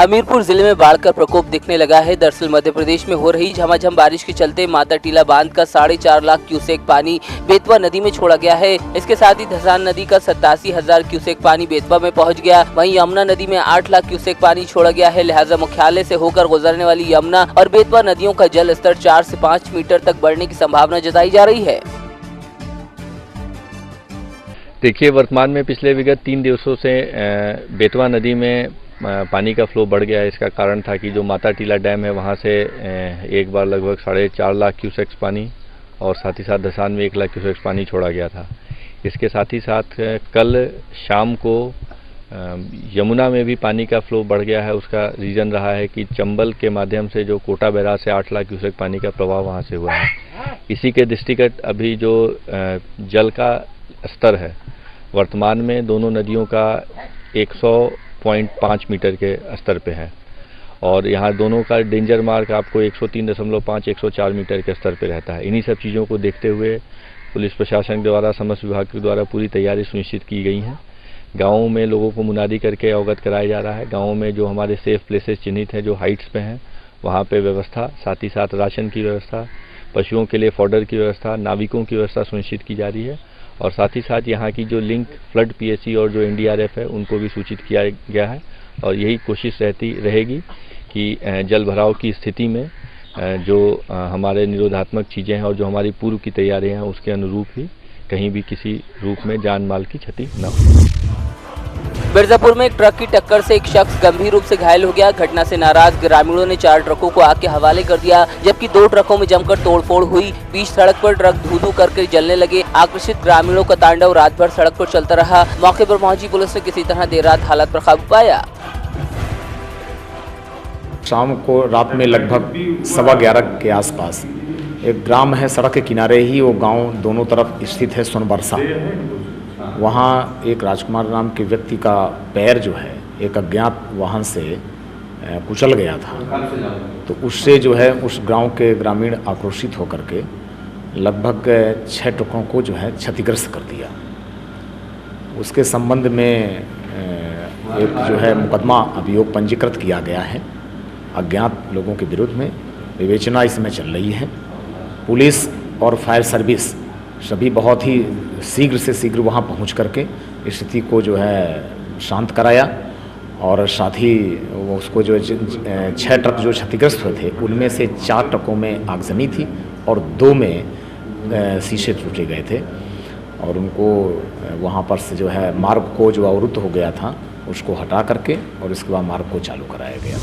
हमीरपुर जिले में बाढ़ का प्रकोप दिखने लगा है। दरअसल मध्य प्रदेश में हो रही झमाझम बारिश के चलते माता टीला बांध का 4.5 लाख क्यूसेक पानी बेतवा नदी में छोड़ा गया है। इसके साथ ही धसान नदी का 87,000 क्यूसेक पानी बेतवा में पहुंच गया। वहीं यमुना नदी में 8 लाख क्यूसेक पानी छोड़ा गया है। लिहाजा मुख्यालय से होकर गुजरने वाली यमुना और बेतवा नदियों का जल स्तर 4 से 5 मीटर तक बढ़ने की संभावना जताई जा रही है। देखिए, वर्तमान में पिछले विगत 3 दिवसों से बेतवा नदी में पानी का फ्लो बढ़ गया है। इसका कारण था कि जो माता टीला डैम है वहाँ से एक बार लगभग 4.5 लाख क्यूसेक्स पानी और साथ ही साथ धसान में 1 लाख क्यूसेक्स पानी छोड़ा गया था। इसके साथ ही साथ कल शाम को यमुना में भी पानी का फ्लो बढ़ गया है। उसका रीज़न रहा है कि चंबल के माध्यम से जो कोटा बैराज से 8 लाख क्यूसेक पानी का प्रवाह वहाँ से हुआ है। इसी के दृष्टिगत अभी जो जल का स्तर है वर्तमान में दोनों नदियों का 100.5 मीटर के स्तर पे है और यहाँ दोनों का डेंजर मार्क आपको 103.5 104 मीटर के स्तर पे रहता है। इन्हीं सब चीज़ों को देखते हुए पुलिस प्रशासन द्वारा समस्त विभाग के द्वारा पूरी तैयारी सुनिश्चित की गई है। गाँवों में लोगों को मुनादी करके अवगत कराया जा रहा है। गाँवों में जो हमारे सेफ प्लेसेस चिन्हित हैं, जो हाइट्स पे हैं, वहाँ पे व्यवस्था, साथ ही साथ राशन की व्यवस्था, पशुओं के लिए फॉडर की व्यवस्था, नाविकों की व्यवस्था सुनिश्चित की जा रही है और साथ ही साथ यहाँ की जो लिंक फ्लड पीएससी और जो एनडीआरएफ है उनको भी सूचित किया गया है और यही कोशिश रहती रहेगी कि जल भराव की स्थिति में जो हमारे निरोधात्मक चीज़ें हैं और जो हमारी पूर्व की तैयारियां हैं उसके अनुरूप ही कहीं भी किसी रूप में जान माल की क्षति न हो। मिर्जापुर में एक ट्रक की टक्कर से एक शख्स गंभीर रूप से घायल हो गया। घटना से नाराज ग्रामीणों ने 4 ट्रकों को आग के हवाले कर दिया, जबकि 2 ट्रकों में जमकर तोड़फोड़ हुई। बीच सड़क पर ट्रक धू-धू करके जलने लगे। आक्रोशित ग्रामीणों का तांडव रात भर सड़क पर चलता रहा। मौके पर पहुंची पुलिस ने किसी तरह देर रात हालात पर काबू पाया। शाम को रात में लगभग 11:15 के आसपास एक ग्राम है, सड़क के किनारे ही वो गांव दोनों तरफ स्थित है, सोनबरसा। वहाँ एक राजकुमार नाम के व्यक्ति का पैर जो है एक अज्ञात वाहन से कुचल गया था। तो उससे जो है उस गांव के ग्रामीण आक्रोशित होकर के लगभग 6 ट्रकों को जो है क्षतिग्रस्त कर दिया। उसके संबंध में एक जो है मुकदमा अभियोग पंजीकृत किया गया है अज्ञात लोगों के विरुद्ध में। विवेचना इसमें चल रही है। पुलिस और फायर सर्विस सभी बहुत ही शीघ्र से शीघ्र वहाँ पहुँच करके स्थिति को जो है शांत कराया और साथ ही उसको जो 6 ट्रक जो क्षतिग्रस्त हुए थे उनमें से 4 ट्रकों में आगजनी थी और 2 में शीशे टूटे गए थे और उनको वहाँ पर से जो है मार्ग को जो अवरुद्ध हो गया था उसको हटा करके और इसके बाद मार्ग को चालू कराया गया।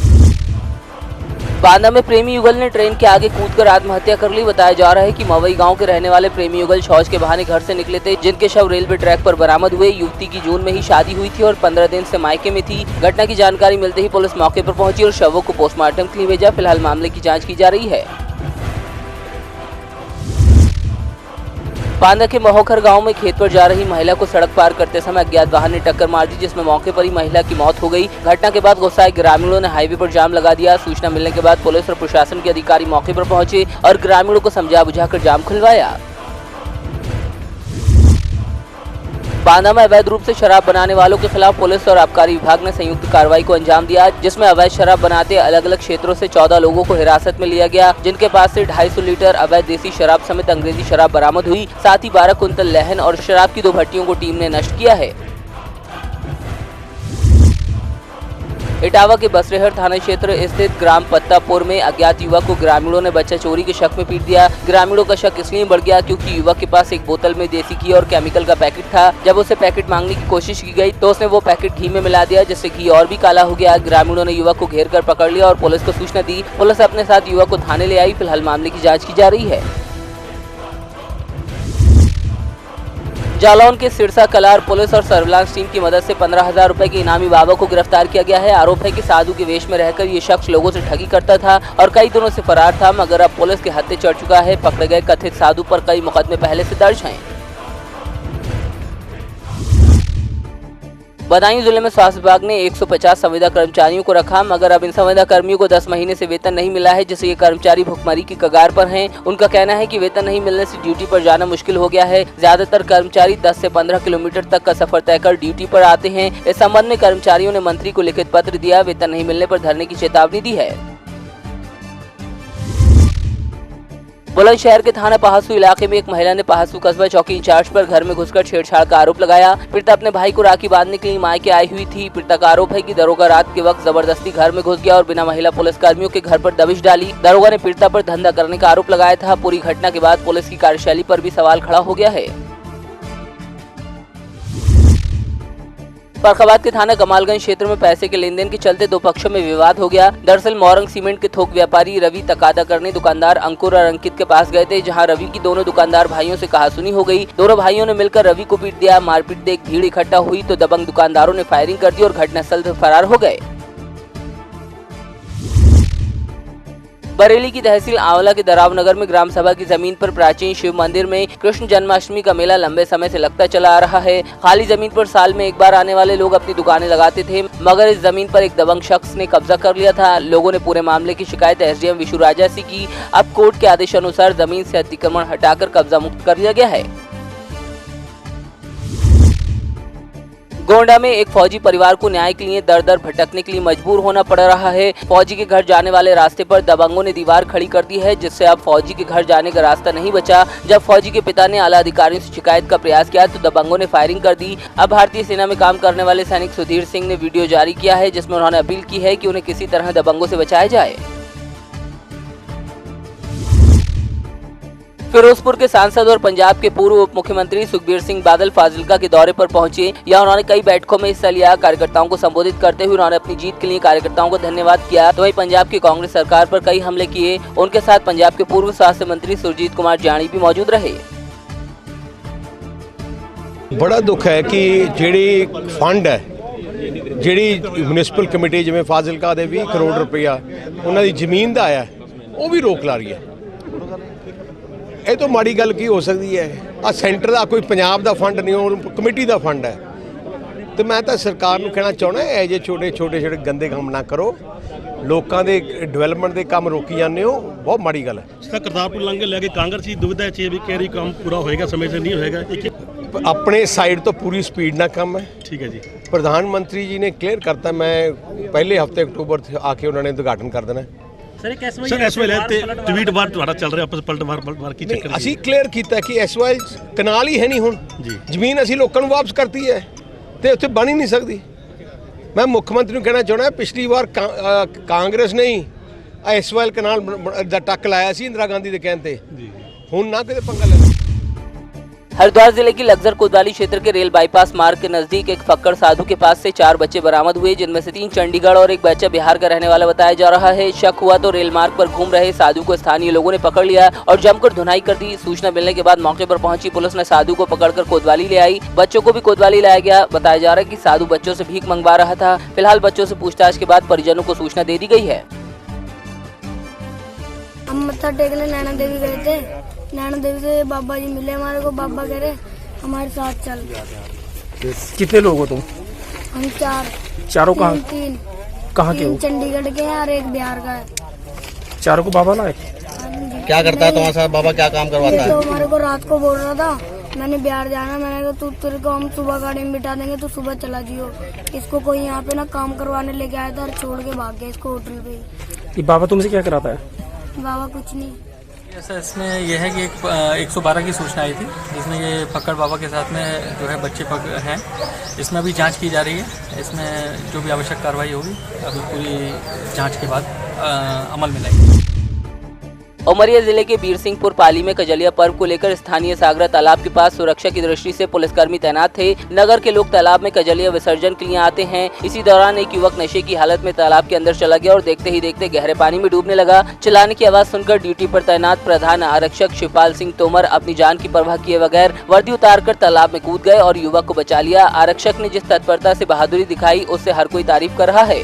बांदा में प्रेमी युगल ने ट्रेन के आगे कूदकर आत्महत्या कर ली। बताया जा रहा है कि मवई गांव के रहने वाले प्रेमी युगल शौच के बहाने घर से निकले थे, जिनके शव रेलवे ट्रैक पर बरामद हुए। युवती की जून में ही शादी हुई थी और 15 दिन से मायके में थी। घटना की जानकारी मिलते ही पुलिस मौके पर पहुंची और शवों को पोस्टमार्टम के लिए भेजा। फिलहाल मामले की जाँच की जा रही है। बांदा के महोखर गांव में खेत पर जा रही महिला को सड़क पार करते समय अज्ञात वाहन ने टक्कर मार दी, जिसमें मौके पर ही महिला की मौत हो गई। घटना के बाद गुस्साए ग्रामीणों ने हाईवे पर जाम लगा दिया। सूचना मिलने के बाद पुलिस और प्रशासन के अधिकारी मौके पर पहुंचे और ग्रामीणों को समझा बुझाकर जाम खुलवाया। बांदा में अवैध रूप से शराब बनाने वालों के खिलाफ पुलिस और आबकारी विभाग ने संयुक्त कार्रवाई को अंजाम दिया, जिसमें अवैध शराब बनाते अलग अलग क्षेत्रों से 14 लोगों को हिरासत में लिया गया, जिनके पास से 250 लीटर अवैध देसी शराब समेत अंग्रेजी शराब बरामद हुई। साथ ही 12 कुंतल लहन और शराब की 2 भट्टियों को टीम ने नष्ट किया है। इटावा के बसरेहर थाना क्षेत्र स्थित ग्राम पत्तापुर में अज्ञात युवक को ग्रामीणों ने बच्चा चोरी के शक में पीट दिया। ग्रामीणों का शक इसलिए बढ़ गया क्योंकि युवक के पास एक बोतल में देसी घी और केमिकल का पैकेट था। जब उसे पैकेट मांगने की कोशिश की गई तो उसने वो पैकेट घी में मिला दिया, जिससे घी और भी काला हो गया। ग्रामीणों ने युवक को घेर कर पकड़ लिया और पुलिस को सूचना दी। पुलिस अपने साथ युवक को थाने ले आई। फिलहाल मामले की जाँच की जा रही है। जालौन के सिरसा कलार पुलिस और सर्विलांस टीम की मदद से 15,000 रुपए के इनामी बाबा को गिरफ्तार किया गया है। आरोप है कि साधु के वेश में रहकर ये शख्स लोगों से ठगी करता था और कई दिनों से फरार था, मगर अब पुलिस के हत्थे चढ़ चुका है। पकड़े गए कथित साधु पर कई मुकदमे पहले से दर्ज हैं। बदायूं जिले में स्वास्थ्य विभाग ने 150 संविदा कर्मचारियों को रखा, मगर अब इन संविदा कर्मियों को 10 महीने से वेतन नहीं मिला है, जिससे ये कर्मचारी भुखमरी की कगार पर हैं। उनका कहना है कि वेतन नहीं मिलने से ड्यूटी पर जाना मुश्किल हो गया है। ज्यादातर कर्मचारी 10 से 15 किलोमीटर तक का सफर तय कर ड्यूटी पर आते हैं। इस संबंध में कर्मचारियों ने मंत्री को लिखित पत्र दिया, वेतन नहीं मिलने पर धरने की चेतावनी दी है। बुलंदशहर के थाना पहासू इलाके में एक महिला ने पहासू कस्बा चौकी इंचार्ज पर घर में घुसकर छेड़छाड़ का आरोप लगाया। पीड़िता अपने भाई को राखी बांधने के लिए मायके आई हुई थी। पीड़िता का आरोप है कि दरोगा रात के वक्त जबरदस्ती घर में घुस गया और बिना महिला पुलिस कर्मियों के घर पर दबिश डाली। दरोगा ने पीड़िता पर धंधा करने का आरोप लगाया था। पूरी घटना के बाद पुलिस की कार्यशैली पर भी सवाल खड़ा हो गया है। फर्रुखाबाद के थाना कमालगंज क्षेत्र में पैसे के लेन देन के चलते दो पक्षों में विवाद हो गया। दरअसल मोरंग सीमेंट के थोक व्यापारी रवि तकादा करने दुकानदार अंकुर और अंकित के पास गए थे, जहां रवि की दोनों दुकानदार भाइयों से कहासुनी हो गई। दोनों भाइयों ने मिलकर रवि को पीट दिया। मारपीट देख भीड़ इकट्ठा हुई तो दबंग दुकानदारों ने फायरिंग कर दी और घटनास्थल से फरार हो गए। बरेली की तहसील आंवला के दराव नगर में ग्राम सभा की जमीन पर प्राचीन शिव मंदिर में कृष्ण जन्माष्टमी का मेला लंबे समय से लगता चला आ रहा है। खाली जमीन पर साल में एक बार आने वाले लोग अपनी दुकानें लगाते थे, मगर इस जमीन पर एक दबंग शख्स ने कब्जा कर लिया था। लोगों ने पूरे मामले की शिकायत एसडीएम विशु राजा से की। अब कोर्ट के आदेशानुसार जमीन से अतिक्रमण हटाकर कब्जा मुक्त कर लिया गया है। गोंडा में एक फौजी परिवार को न्याय के लिए दर दर भटकने के लिए मजबूर होना पड़ रहा है। फौजी के घर जाने वाले रास्ते पर दबंगों ने दीवार खड़ी कर दी है, जिससे अब फौजी के घर जाने का रास्ता नहीं बचा। जब फौजी के पिता ने आला अधिकारियों से शिकायत का प्रयास किया तो दबंगों ने फायरिंग कर दी। अब भारतीय सेना में काम करने वाले सैनिक सुधीर सिंह ने वीडियो जारी किया है, जिसमें उन्होंने अपील की है कि उन्हें किसी तरह दबंगों से बचाया जाए। फिरोजपुर के सांसद और पंजाब के पूर्व उप मुख्यमंत्री सुखबीर सिंह बादल फाजिल्का के दौरे पर पहुंचे। यहां उन्होंने कई बैठकों में हिस्सा लिया। कार्यकर्ताओं को संबोधित करते हुए उन्होंने अपनी जीत के लिए कार्यकर्ताओं को धन्यवाद किया। तो वहीं पंजाब की कांग्रेस सरकार पर कई हमले किए। उनके साथ पंजाब के पूर्व स्वास्थ्य मंत्री सुरजीत कुमार जानी भी मौजूद रहे। बड़ा दुख है कि ਜਿਹੜੀ ਫੰਡ ਹੈ, ਜਿਹੜੀ ਮਿਊਨਿਸਪਲ ਕਮੇਟੀ ਜਿਵੇਂ ਫਾਜ਼ਿਲਕਾ ਦੇ 20 ਕਰੋੜ ਰੁਪਇਆ ਉਹਨਾਂ ਦੀ ਜ਼ਮੀਨ ਦਾ ਆਇਆ, ਉਹ ਵੀ ਰੋਕ ਲਾ ਰਹੀ ਹੈ। ਇਹ ਤੋਂ ਮਾੜੀ ਗੱਲ ਕੀ ਹੋ ਸਕਦੀ ਹੈ? ਆ ਸੈਂਟਰ ਦਾ ਕੋਈ ਪੰਜਾਬ ਦਾ ਫੰਡ ਨਹੀਂ, ਉਹ ਕਮੇਟੀ ਦਾ ਫੰਡ ਹੈ। ਤੇ ਮੈਂ ਤਾਂ ਸਰਕਾਰ ਨੂੰ ਕਹਿਣਾ ਚਾਹੁੰਦਾ, ਇਹ ਜੇ ਛੋਟੇ ਗੰਦੇ ਕੰਮ ਨਾ ਕਰੋ। ਲੋਕਾਂ ਦੇ ਡਿਵੈਲਪਮੈਂਟ ਦੇ ਕੰਮ ਰੋਕੀ ਜਾਂਦੇ ਹੋ, ਬਹੁਤ ਮਾੜੀ ਗੱਲ ਹੈ। ਜਿਸ ਕਰਤਾਰਪੁਰ ਲਾਂਘੇ ਲੈ ਕੇ ਕਾਂਗਰਸੀ ਦੁਵਿਧਾ 'ਚ ਵੀ ਕਹਿ ਰਹੀ ਕੰਮ ਪੂਰਾ ਹੋਏਗਾ, ਸਮੇਂ ਸਿਰ ਨਹੀਂ ਹੋਏਗਾ। ਆਪਣੇ ਸਾਈਡ ਤੋਂ ਪੂਰੀ ਸਪੀਡ ਨਾਲ ਕੰਮ ਹੈ। ਠੀਕ ਹੈ ਜੀ। ਪ੍ਰਧਾਨ ਮੰਤਰੀ ਜੀ ਨੇ ਕਲੀਅਰ ਕਰਤਾ, ਮੈਂ ਪਹਿਲੇ ਹਫਤੇ ਅਕਤੂਬਰ ਤੇ ਆ ਕੇ ਉਹਨਾਂ ਨੇ ਉਦਘਾਟਨ ਕਰ ਦੇਣਾ। ਸਰ ਇਸ ਵੇਲੇ ਤੇ ਟਵੀਟ ਵਾਰ ਤੁਹਾਡਾ ਚੱਲ ਰਿਹਾ, ਆਪਸ ਪਲਟਵਾਰ ਕੀ ਚੱਕਰ? ਅਸੀਂ ਕਲੀਅਰ ਕੀਤਾ ਕਿ ਐਸਵਾਈ ਕਨਾਲ ਹੀ ਹੈ ਨਹੀਂ ਹੁਣ ਜੀ। ਜ਼ਮੀਨ ਅਸੀਂ ਲੋਕਾਂ ਨੂੰ ਵਾਪਸ ਕਰਤੀ ਹੈ ਤੇ ਉੱਥੇ ਬਣ ਹੀ ਨਹੀਂ ਸਕਦੀ। ਮੈਂ ਮੁੱਖ ਮੰਤਰੀ ਨੂੰ ਕਹਿਣਾ ਚਾਹੁੰਦਾ, ਪਿਛਲੀ ਵਾਰ ਕਾਂਗਰਸ ਨੇ ਹੀ ਐਸਵਾਈ ਕਨਾਲ ਦਾ ਟੱਕ ਲਾਇਆ ਸੀ ਇੰਦਰਾ ਗਾਂਧੀ ਦੇ ਕਹਿਣ ਤੇ। ਹੁਣ ਨਾ ਕਿਤੇ ਪੰਗਾ ਲੈ। हरिद्वार जिले की लग्जर कोतवाली क्षेत्र के रेल बाईपास मार्ग के नजदीक एक फक्कड़ साधु के पास से 4 बच्चे बरामद हुए, जिनमें से 3 चंडीगढ़ और एक बच्चा बिहार का रहने वाला बताया जा रहा है। शक हुआ तो रेल मार्ग पर घूम रहे साधु को स्थानीय लोगों ने पकड़ लिया और जमकर धुनाई कर दी। सूचना मिलने के बाद मौके पर पहुंची पुलिस ने साधु को पकड़कर कोतवाली ले आई। बच्चों को भी कोतवाली लाया गया। बताया जा रहा है कि साधु बच्चों से भीख मंगवा रहा था। फिलहाल बच्चों से पूछताछ के बाद परिजनों को सूचना दे दी गई है। हम मत्था टेकने नैना देवी गए थे। नैना देवी से बाबा जी मिले हमारे को। बाबा कह रहे हमारे साथ चल। कितने लोग हो तुम? हम 4। चारों कहाँ? 3 कहाँ के हो? चंडीगढ़ के हैं और एक बिहार का है। चारों को बाबा लाए? क्या करता है तुम्हारे साथ बाबा, क्या काम करवाता है? तो हमारे को रात को बोल रहा था मैंने बिहार जाना। मैंने कहा तेरे को हम सुबह गाड़ी में बिठा देंगे, तो सुबह चला जियो। इसको कोई यहाँ पे ना काम करवाने लेके आया था और छोड़ के भाग गया इसको होटल पे। ये बाबा तुमसे क्या कराता है? बाबा कुछ नहीं। ऐसा इसमें यह है कि 112 की सूचना आई थी, जिसमें ये फक्कड़ बाबा के साथ में जो है बच्चे हैं। इसमें अभी जांच की जा रही है। इसमें जो भी आवश्यक कार्रवाई होगी अभी पूरी जांच के बाद अमल में लाएगी। उमरिया जिले के बीर सिंहपुर पाली में कजलिया पर्व को लेकर स्थानीय सागरा तालाब के पास सुरक्षा की दृष्टि से पुलिसकर्मी तैनात थे। नगर के लोग तालाब में कजलिया विसर्जन के लिए आते हैं। इसी दौरान एक युवक नशे की हालत में तालाब के अंदर चला गया और देखते ही देखते गहरे पानी में डूबने लगा। चिल्लाने की आवाज सुनकर ड्यूटी पर तैनात प्रधान आरक्षक शिवपाल सिंह तोमर अपनी जान की परवाह किए बगैर वर्दी उतारकर तालाब में कूद गए और युवक को बचा लिया। आरक्षक ने जिस तत्परता से बहादुरी दिखाई उससे हर कोई तारीफ कर रहा है।